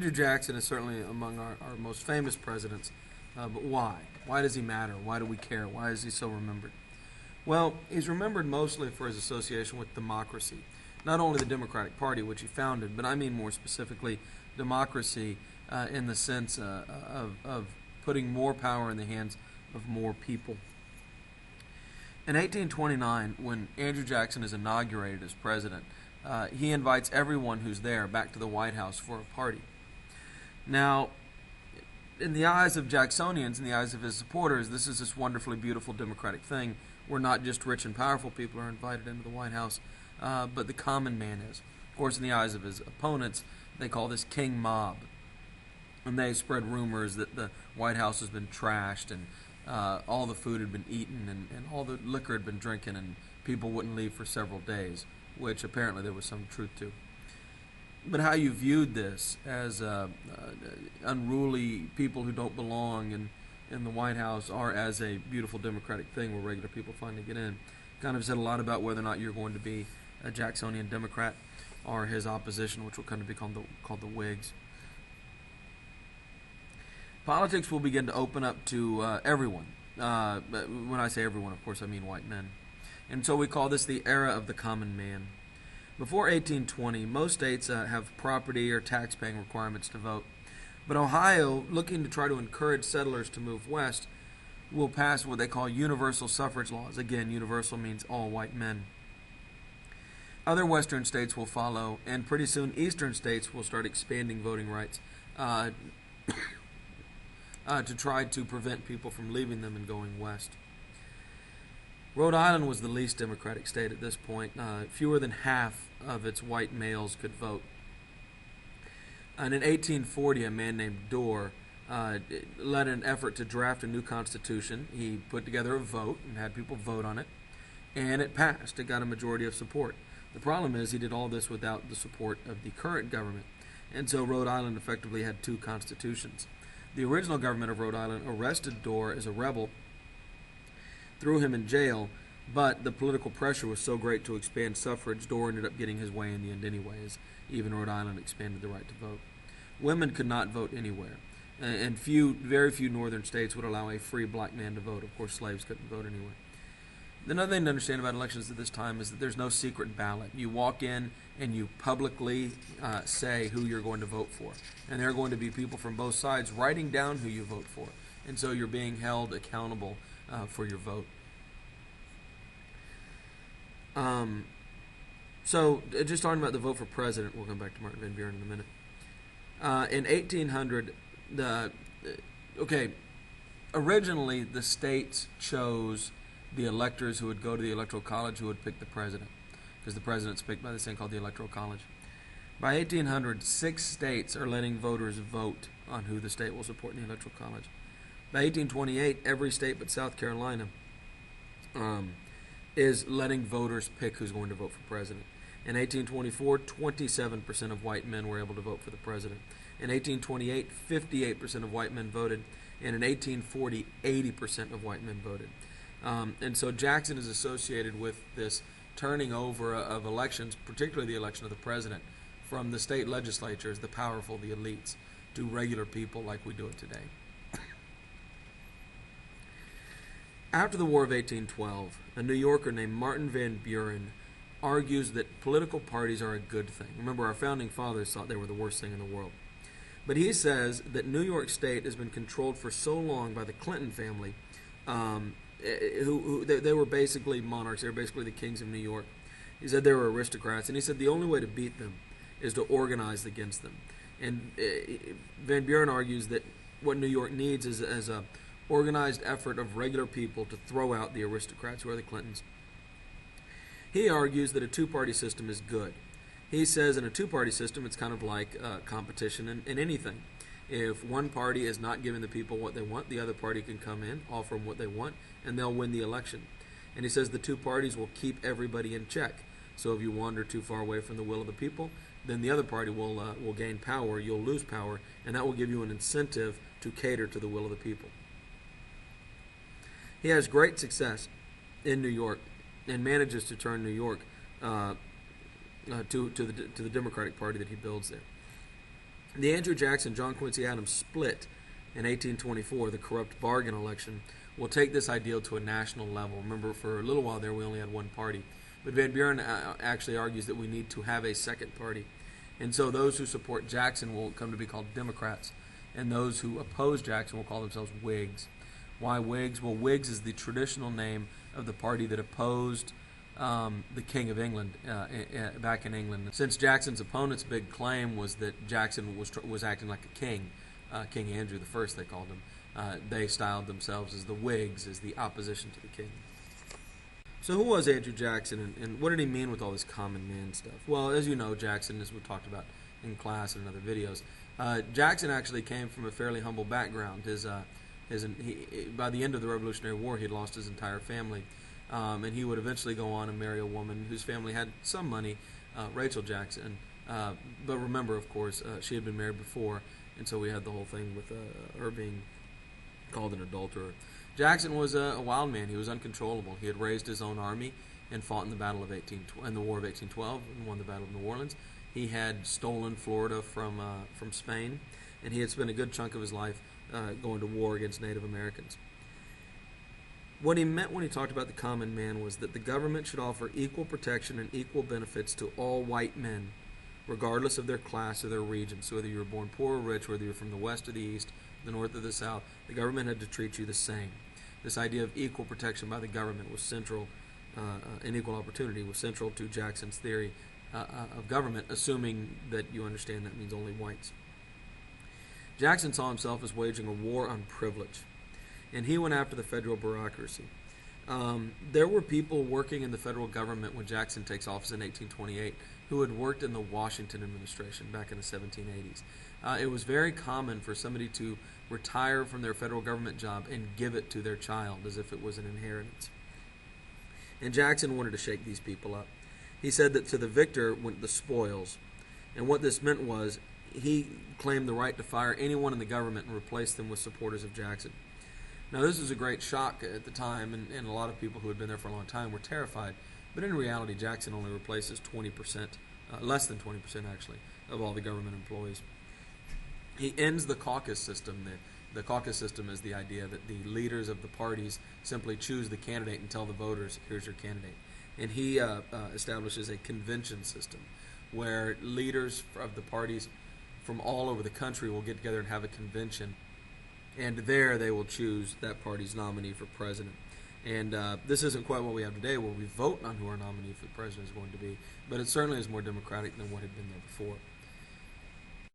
Andrew Jackson is certainly among our most famous presidents, but why? Why does he matter? Why do we care? Why is he so remembered? Well, he's remembered mostly for his association with democracy. Not only the Democratic Party, which he founded, but I mean more specifically democracy in the sense of putting more power in the hands of more people. In 1829, when Andrew Jackson is inaugurated as president, he invites everyone who's there back to the White House for a party. Now, in the eyes of Jacksonians, in the eyes of his supporters, this is this wonderfully beautiful democratic thing where not just rich and powerful people are invited into the White House, but the common man is. Of course, in the eyes of his opponents, they call this king mob. And they spread rumors that the White House has been trashed and all the food had been eaten and all the liquor had been drinking and people wouldn't leave for several days, which apparently there was some truth to. But how you viewed this as unruly people who don't belong in the White House or as a beautiful democratic thing where regular people finally get in kind of said a lot about whether or not you're going to be a Jacksonian Democrat or his opposition, which will kind of be called the Whigs. Politics will begin to open up to everyone. But when I say everyone, of course, I mean white men. And so we call this the era of the common man. Before 1820, most states have property or tax-paying requirements to vote. But Ohio, looking to try to encourage settlers to move west, will pass what they call universal suffrage laws. Again, universal means all white men. Other western states will follow, and pretty soon eastern states will start expanding voting rights to try to prevent people from leaving them and going west. Rhode Island was the least democratic state at this point. Fewer than half of its white males could vote. And in 1840, a man named Dorr led an effort to draft a new constitution. He put together a vote and had people vote on it, and it passed. It got a majority of support. The problem is he did all this without the support of the current government, and so Rhode Island effectively had two constitutions. The original government of Rhode Island arrested Dorr as a rebel, threw him in jail, but the political pressure was so great to expand suffrage, Dorr ended up getting his way in the end anyways. Even Rhode Island expanded the right to vote. Women could not vote anywhere, and very few northern states would allow a free black man to vote. Of course, slaves couldn't vote anywhere. Another thing to understand about elections at this time is that there's no secret ballot. You walk in and you publicly say who you're going to vote for. And there are going to be people from both sides writing down who you vote for. And so you're being held accountable for your vote. So just talking about the vote for president, we'll come back to Martin Van Buren in a minute. In 1800, originally the states chose the electors who would go to the Electoral College who would pick the president, because the president's picked by this thing called the Electoral College. By 1800, 6 states are letting voters vote on who the state will support in the Electoral College. By 1828, every state but South Carolina is letting voters pick who's going to vote for president. In 1824, 27% of white men were able to vote for the president. In 1828, 58% of white men voted, and in 1840, 80% of white men voted. And so Jackson is associated with this turning over of elections, particularly the election of the president, from the state legislatures, the powerful, the elites, to regular people like we do it today. After the War of 1812, a New Yorker named Martin Van Buren argues that political parties are a good thing. Remember, our founding fathers thought they were the worst thing in the world. But he says that New York State has been controlled for so long by the Clinton family, they were basically monarchs. They were basically the kings of New York. He said they were aristocrats, and he said the only way to beat them is to organize against them. And Van Buren argues that what New York needs is a organized effort of regular people to throw out the aristocrats, who are the Clintons. He argues that a two-party system is good. He says in a two-party system, it's kind of like competition in anything. If one party is not giving the people what they want, the other party can come in, offer them what they want, and they'll win the election. And he says the two parties will keep everybody in check. So if you wander too far away from the will of the people, then the other party will gain power, you'll lose power, and that will give you an incentive to cater to the will of the people. He has great success in New York and manages to turn New York to the Democratic Party that he builds there. The Andrew Jackson-John Quincy Adams split in 1824, the corrupt bargain election, will take this ideal to a national level. Remember, for a little while there, we only had one party. But Van Buren actually argues that we need to have a second party. And so those who support Jackson will come to be called Democrats, and those who oppose Jackson will call themselves Whigs. Why Whigs? Well, Whigs is the traditional name of the party that opposed the King of England back in England. Since Jackson's opponent's big claim was that Jackson was acting like a king, King Andrew I, they called him, they styled themselves as the Whigs, as the opposition to the king. So who was Andrew Jackson, and what did he mean with all this common man stuff? Well, as you know, Jackson, as we talked about in class and in other videos, Jackson actually came from a fairly humble background. By the end of the Revolutionary War, he had lost his entire family, and he would eventually go on and marry a woman whose family had some money, Rachel Jackson. But remember, of course, she had been married before, and so we had the whole thing with her being called an adulterer. Jackson was a wild man. He was uncontrollable. He had raised his own army and fought in the War of 1812 and won the Battle of New Orleans. He had stolen Florida from Spain, and he had spent a good chunk of his life going to war against Native Americans. What he meant when he talked about the common man was that the government should offer equal protection and equal benefits to all white men, regardless of their class or their region. So whether you were born poor or rich, whether you were from the west or the east, the north or the south, the government had to treat you the same. This idea of equal protection by the government was central, and equal opportunity was central to Jackson's theory of government, assuming that you understand that means only whites. Jackson saw himself as waging a war on privilege, and he went after the federal bureaucracy. There were people working in the federal government when Jackson takes office in 1828 who had worked in the Washington administration back in the 1780s. It was very common for somebody to retire from their federal government job and give it to their child as if it was an inheritance. And Jackson wanted to shake these people up. He said that to the victor went the spoils. And what this meant was he claimed the right to fire anyone in the government and replace them with supporters of Jackson. Now, this was a great shock at the time, and a lot of people who had been there for a long time were terrified. But in reality, Jackson only replaces 20%, less than 20% actually, of all the government employees. He ends the caucus system. The caucus system is the idea that the leaders of the parties simply choose the candidate and tell the voters, here's your candidate. And he establishes a convention system where leaders of the parties from all over the country will get together and have a convention, and there they will choose that party's nominee for president. And this isn't quite what we have today, where we vote on who our nominee for president is going to be, but it certainly is more democratic than what had been there before.